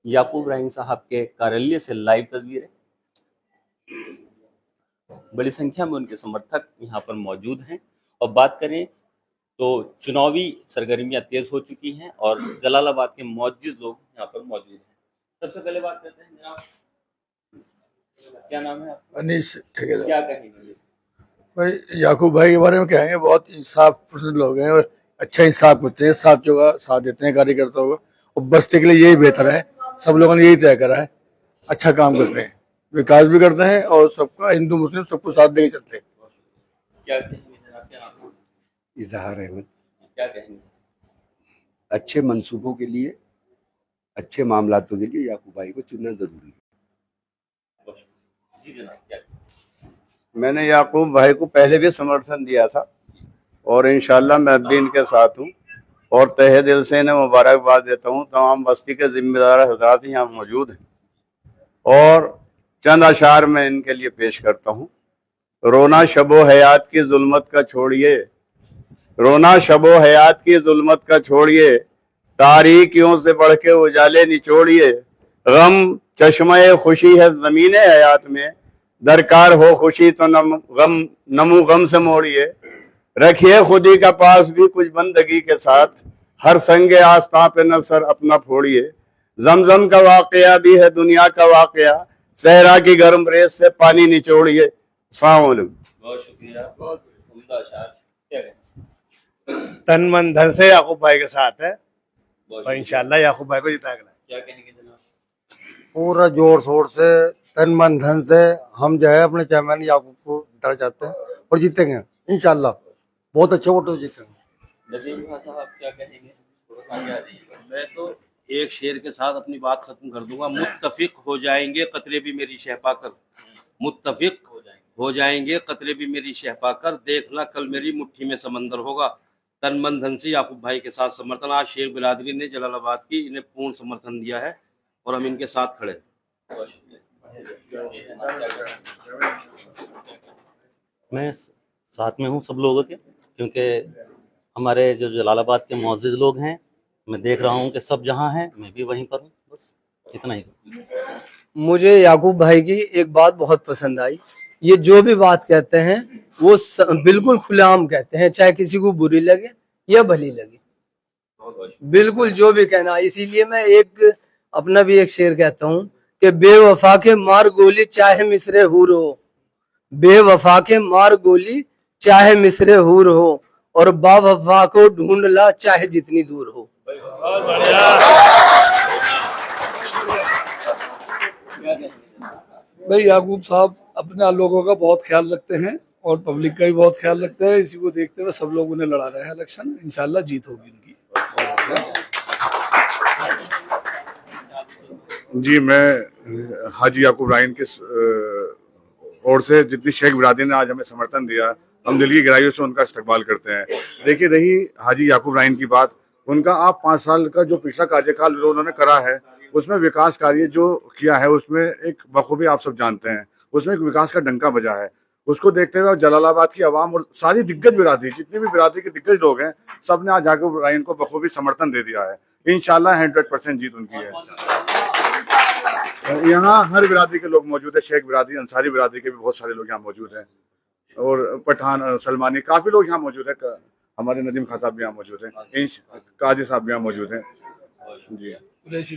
याकूब राइन साहब के कार्यालय से लाइव तस्वीरें। बड़ी संख्या में उनके समर्थक यहाँ पर मौजूद हैं और बात करें तो चुनावी सरगर्मियां तेज हो चुकी हैं और जलालाबाद के मौजूद लोग यहाँ पर मौजूद हैं। सबसे पहले बात करते हैं जनाब, क्या नाम है आपका? अनीस ठेकेदार। क्या कहेंगे भाई याकूब भाई के बारे में कहेंगे, बहुत इंसाफ पसंद लोग हैं और अच्छा इंसाफ करते हैं, साथियों का साथ देते हैं कार्यकर्ताओं को, और बस्ती के लिए यही बेहतर है। सब लोगों ने यही तय करा है, अच्छा काम करते हैं, विकास भी करते हैं और सबका हिंदू मुस्लिम सबको साथ देके चलते हैं। क्या कहेंगे जनाब, क्या नाम है? इजहार अहमद। क्या कहेंगे? अच्छे मंसूबों के लिए, अच्छे मामलातों के लिए याकूब भाई को चुनना जरूरी है। जी जनाब, क्या? मैंने याकूब भाई को पहले भी समर्थन दिया था और इंशाल्लाह मैं भी इनके साथ हूँ और तहे दिल से इन्हें मुबारकबाद देता हूँ। तमाम बस्ती के जिम्मेदार हजरात यहाँ मौजूद हैं और चंद अशार में इनके लिए पेश करता हूँ। रोना शबो हयात की जुल्मत का छोड़िए, रोना शबो हयात की जुल्मत का छोड़िए, तारीकियों से बढ़ के उजाले निचोड़िए। गम चश्मे खुशी है जमीने हयात में, दरकार हो खुशी तो नमू गम से मोड़िए। रखिए खुदी का पास भी कुछ बंदगी के साथ, हर संगे आस्था पे नसर अपना फोड़िए। जमजम का वाकया भी है दुनिया का वाकया, सहरा की गर्म रेत से पानी निचोड़िए। अस्सलाम वालेकुम। बहुत शुक्रिया, बहुत उम्दा अशार। क्या कहेंगे? तन मन धन से याकूब भाई के साथ है और इंशाल्लाह याकूब भाई को जिताएगा। क्या कहेंगे जनाब? पूरा जोर शोर से तन मन धन से हम जो है अपने चेयरमैन याकूब को जिताना चाहते हैं और जीतेंगे इंशाल्लाह, बहुत अच्छे वोटों से जीतेंगे। नजीम खान साहब क्या कहेंगे? थोड़ा सा आगे आ जाइए। मैं तो एक शेर के साथ अपनी बात खत्म कर दूंगा। मुत्तफिक हो जाएंगे कतरे भी मेरी शह पाकर, मुत्तफिक हो जाएंगे कतरे भी मेरी शह पाकर, देखना कल मेरी मुट्ठी में समंदर होगा। तन मन धन से याकूब भाई के साथ समर्थन। आज शेख बिरादरी ने जलालाबाद की इन्हें पूर्ण समर्थन दिया है और हम इनके साथ खड़े हैं। मैं साथ में हूँ सब लोगों के, क्योंकि हमारे जो जलालाबाद के मौजूद लोग हैं, मैं देख रहा हूँ कि सब जहाँ हैं मैं भी वहीं पर हूँ, बस इतना ही। मुझे याकूब भाई की एक बात बहुत पसंद आई, ये जो भी बात कहते हैं वो बिल्कुल खुलेआम कहते हैं, चाहे किसी को बुरी लगे या भली लगे, बिल्कुल जो भी कहना। इसीलिए मैं एक अपना भी एक शेर कहता हूँ कि बेवफा के मार गोली चाहे मिसरे हूर हो, बेवफा के मार गोली चाहे मिसरे हूर हो, और बावफा को ढूंढ ला चाहे जितनी दूर हो। भाई याकूब साहब अपने लोगों का बहुत ख्याल रखते हैं और पब्लिक का भी बहुत ख्याल रखते हैं। इसी को देखते हुए सब लोग उन्हें लड़ा रहे हैं इलेक्शन, इंशाल्लाह जीत होगी उनकी। जी, मैं हाजी याकूब राइन के ओर से जितनी शेख बिरादरी ने आज हमें समर्थन दिया, हम दिल की गहराइयों से उनका इस्तकबाल करते हैं। देखिए, रही हाजी याकूब राइन की बात, उनका आप 5 साल का जो पिछला कार्यकाल जो उन्होंने करा है, उसमें विकास कार्य जो किया है उसमें एक बखूबी आप सब जानते हैं, उसमें एक विकास का डंका बजा है। उसको देखते हुए जलालाबाद की आवाम और सारी दिग्गज बिरादरी, जितनी भी बिरादरी के दिग्गज लोग हैं, सब ने आज याकूब राइन को बखूबी समर्थन दे दिया है। इंशाल्लाह 100% जीत उनकी है। यहाँ हर बिरादरी के लोग मौजूद है, शेख बिरादरी, अंसारी बिरादरी के भी बहुत सारे लोग यहाँ मौजूद हैं और पठान, सलमानी, काफी लोग यहाँ मौजूद है। हमारे नदीम खान साहब भी यहाँ मौजूद हैं, काजी साहब भी यहाँ मौजूद हैं। जी जी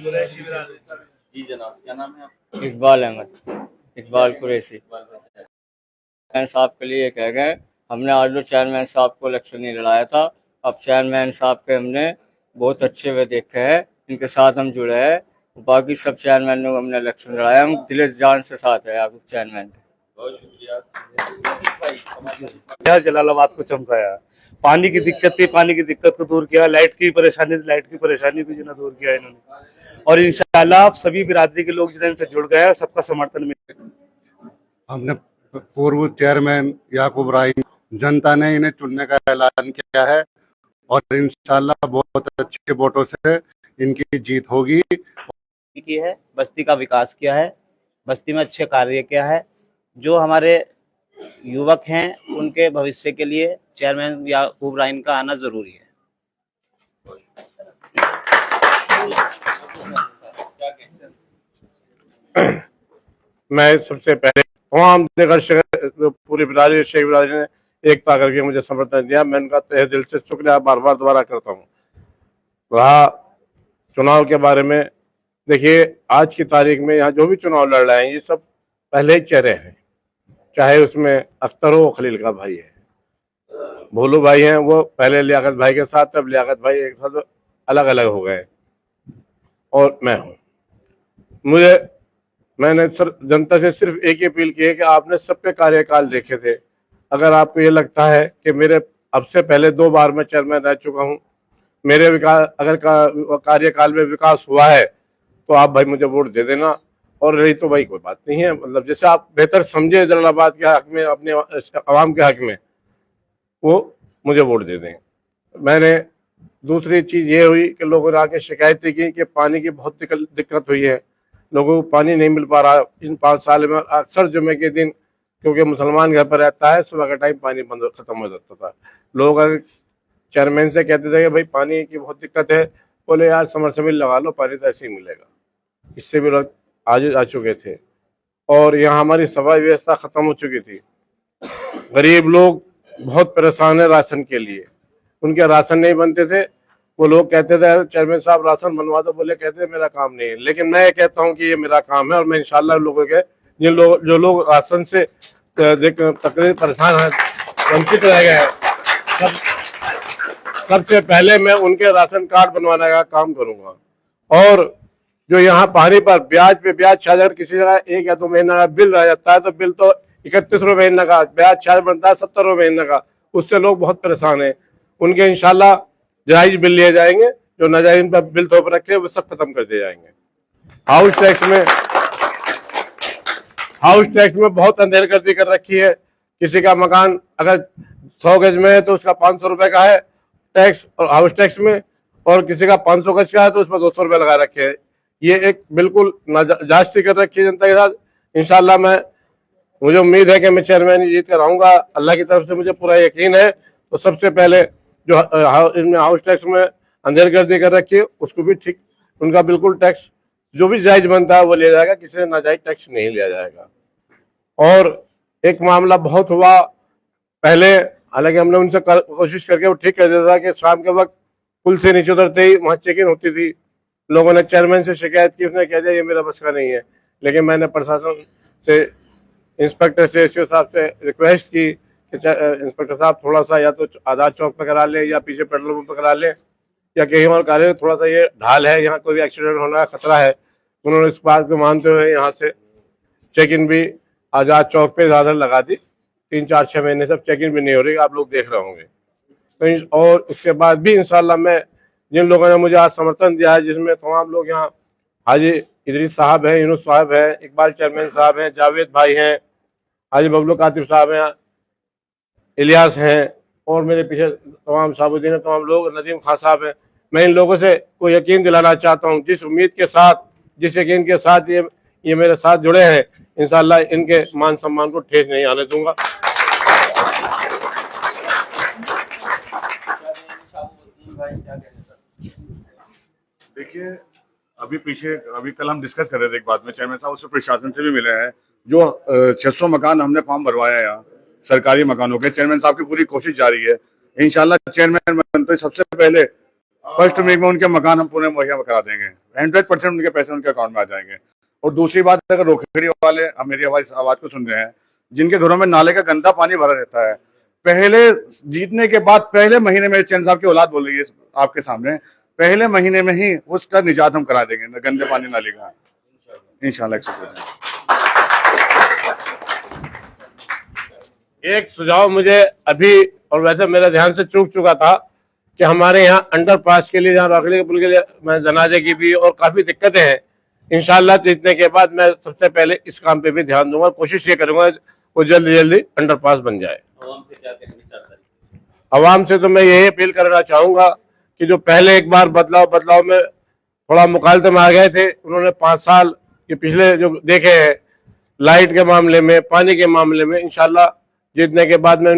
जनाब, क्या नाम है आपका? इकबाल अहमद, इकबाल कुरैशी। चेयरमैन साहब के लिए कह गए, हमने आज जो चेयरमैन साहब को इलेक्शन नहीं लड़ाया था, अब चेयरमैन साहब के हमने बहुत अच्छे हुए देखे हैं, इनके साथ हम जुड़े हैं। बाकी सब चेयरमैनों को हमने इलेक्शन लड़ाया, हम दिल जान से साथ है आपको चेयरमैन के। बहुत शुक्रिया। जलालाबाद को चमकाया, पानी की दिक्कत थी, पानी की दिक्कत को दूर किया, लाइट की परेशानी थी, लाइट की परेशानी भी जिन्हें दूर किया इन्होंने, और इंशाल्लाह आप सभी बिरादरी के लोग जिन्हें इनसे जुड़ गए, सबका समर्थन मिले। हमने पूर्व चेयरमैन याकूब राइन, जनता ने इन्हें चुनने का ऐलान किया है और इंशाल्लाह बहुत अच्छे वोटों से इनकी जीत होगी। की है, बस्ती का विकास किया है, बस्ती में अच्छे कार्य किया है। जो हमारे युवक हैं उनके भविष्य के लिए चेयरमैन याकूब राइन का आना जरूरी है। मैं सबसे पहले तमाम पूरी बिरादरी शेख बिरादरी ने एकता करके मुझे समर्थन दिया, मैं उनका तहे दिल से शुक्रिया बार बार दोबारा करता हूँ। रहा चुनाव के बारे में, देखिए आज की तारीख में यहाँ जो भी चुनाव लड़ रहे हैं ये सब पहले ही चेहरे हैं, चाहे उसमें अख्तर हो खलील का भाई है, भोलू भाई हैं, वो पहले लियाकत भाई के साथ, तब लियाकत भाई एक साथ अलग अलग हो गए, और मैं हूँ। मैंने सर जनता से सिर्फ एक ही अपील की है कि आपने सबके कार्यकाल देखे थे, अगर आपको ये लगता है कि मेरे अब से पहले 2 बार मैं चेयरमैन रह चुका हूँ, मेरे विकास अगर कार्यकाल में विकास हुआ है तो आप भाई मुझे वोट दे देना, और रही तो भाई कोई बात नहीं है, मतलब जैसे आप बेहतर समझे जलालाबाद के हक में, अपने आवाम के हक में, वो मुझे वोट दे दें। मैंने दूसरी चीज ये हुई कि लोगों ने आके शिकायतें की कि पानी की बहुत दिक्कत हुई है, लोगों को पानी नहीं मिल पा रहा इन 5 साल में। अक्सर जुमे के दिन, क्योंकि मुसलमान घर पर रहता है, सुबह का टाइम पानी बंद खत्म हो जाता था। लोग अगर चेयरमैन से कहते थे कि भाई पानी की बहुत दिक्कत है, बोले यार समरसेबल लगा लो, पानी तो ऐसे ही मिलेगा। इससे भी लोग आज आ चुके थे, और यहाँ हमारी सफाई व्यवस्था खत्म हो चुकी थी। गरीब लोग बहुत परेशान है राशन के लिए, उनके राशन नहीं बनते थे। वो लोग कहते थे चेयरमैन साहब राशन बनवा दो, बोले कहते मेरा काम नहीं है, लेकिन मैं कहता हूँ कि ये मेरा काम है, और मैं इंशाल्लाह लोगों के जो लोग राशन से तकलीफ परेशान है, वंचित रह गए हैं, सबसे पहले मैं उनके राशन कार्ड बनवाने का काम करूंगा। और जो यहाँ पानी पर ब्याज पे ब्याज चार्ज, अगर किसी जगह 1 या 2 महीना का बिल रह जाता है तो बिल तो 31 रुपए महीने का, ब्याज चार्ज बनता है 70 रुपए महीने का, उससे लोग बहुत परेशान है। उनके इंशाल्लाह जायज बिल लिए जाएंगे, जो नाजायज पर बिल थोप रखे वो सब खत्म कर दिए जाएंगे। हाउस टैक्स में बहुत अंधेरगर्दी कर रखी है। किसी का मकान अगर 100 गज में है तो उसका 500 रुपए का है टैक्स और हाउस टैक्स में, और किसी का 500 गज का है तो उसमें 200 रुपए लगा रखे हैं। ये एक बिल्कुल नाजायज कर रखी है जनता के साथ। इंशाल्लाह मुझे उम्मीद है कि मैं चेयरमैन जीत कर आऊंगा, अल्लाह की तरफ से मुझे पूरा यकीन है। तो सबसे पहले जो इनमें हाउस टैक्स में अंधेरगर्दी कर रखी है उसको भी ठीक, उनका बिल्कुल टैक्स जो भी जायज बनता है वो लिया जाएगा, किसी से नाजायज टैक्स नहीं लिया जाएगा। और एक मामला बहुत हुआ पहले, हालांकि हमने उनसे कोशिश करके वो ठीक कर दिया था कि शाम के वक्त पुल से नीचे उतरते ही वहां चेकिंग होती थी। लोगों ने चेयरमैन से शिकायत की, उसने कह दिया ये मेरा बस का नहीं है, लेकिन मैंने प्रशासन से, इंस्पेक्टर से, एसओ साहब से रिक्वेस्ट की कि इंस्पेक्टर साहब थोड़ा सा या तो आजाद चौक पर करा ले, या पीछे पेट्रोल पंप पर करा ले, या कहीं और कार्य, थोड़ा सा ये ढाल है, यहाँ कोई भी एक्सीडेंट होने का खतरा है। उन्होंने इस बात को मानते हुए यहाँ से चेक इन भी आजाद चौक पे ज्यादा लगा दी। 3-4-6 महीने से चेक इन भी नहीं हो रही, आप लोग देख रहे होंगे। तो और उसके बाद भी इंशाल्लाह मैं, जिन लोगों ने मुझे आज समर्थन दिया है, जिसमें तमाम लोग यहाँ हाजी इदरीस साहब हैं, यूनुस साहब हैं, इकबाल चेयरमैन साहब हैं, जावेद भाई हैं, हाजी बबलू कातिब साहब हैं, इलियास हैं, और मेरे पीछे तमाम साहबुद्दीन है, तमाम लोग, नदीम खान साहब हैं। मैं इन लोगों से को यकीन दिलाना चाहता हूँ, जिस उम्मीद के साथ, जिस यकीन के साथ ये मेरे साथ जुड़े हैं, इंशाल्लाह इनके मान सम्मान को ठेस नहीं आने दूंगा। देखिए अभी कल हम डिस्कस कर रहे थे एक बात में, चेयरमैन साहब उससे प्रशासन से भी मिले हैं। जो 600 मकान हमने फॉर्म भरवाया यहाँ सरकारी मकानों के, चेयरमैन साहब की पूरी कोशिश जारी है। इंशाल्लाह चेयरमैन बनते सबसे पहले फर्स्ट वीक में उनके मकान हम पूरे मुहैया करा देंगे, 100% उनके पैसे उनके अकाउंट में आ जाएंगे। और दूसरी बात, अगर रोकड़ी वाले अब मेरी आवाज को सुन रहे हैं, जिनके घरों में नाले का गंदा पानी भरा रहता है, पहले जीतने के बाद पहले महीने में चैन साहब की औलाद बोल रही है आपके सामने, पहले महीने में ही उसका निजात हम करा देंगे गंदे पानी नाले का, इंशाल्लाह। एक सुझाव मुझे अभी, और वैसे मेरे ध्यान से चूक चुका था, कि हमारे यहाँ अंडरपास के लिए, जहाँ रोकड़ी के पुल के लिए मैं जनाजे की भी और काफी दिक्कतें हैं। इंशाल्लाह जीतने के बाद मैं सबसे पहले इस काम पे भी ध्यान दूंगा, कोशिश ये करूंगा वो जल्दी जल्दी अंडरपास बन जाए। आवाम से तो मैं यही अपील करना चाहूंगा कि जो पहले एक बार बदलाव में थोड़ा मुखालते में आ गए थे, उन्होंने 5 साल ये पिछले जो देखे हैं लाइट के मामले में, पानी के मामले में, इंशाल्लाह जीतने के बाद मैं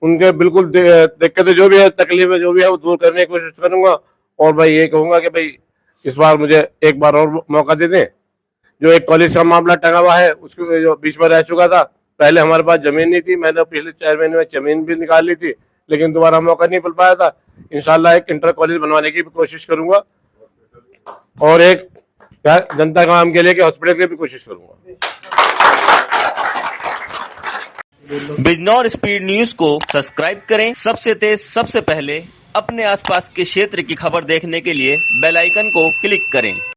उनके बिल्कुल दिक्कतें जो भी है, तकलीफें जो भी है, वो दूर करने की कोशिश करूंगा। और भाई ये कहूंगा कि भाई इस बार मुझे एक बार और मौका दे दें, जो एक कॉलेज का मामला टंगा हुआ है उसको जो बीच में रह चुका था। पहले हमारे पास जमीन नहीं थी, मैंने पिछले 4 महीने में जमीन भी निकाल ली थी, लेकिन दोबारा मौका नहीं मिल पाया था। इंशाल्लाह एक इंटर कॉलेज बनवाने की भी कोशिश करूंगा और एक जनता काम के लिए कि हॉस्पिटल की भी कोशिश करूंगा। बिजनौर स्पीड न्यूज को सब्सक्राइब करें। सबसे तेज सबसे पहले अपने आसपास के क्षेत्र की खबर देखने के लिए बेल आइकन को क्लिक करें।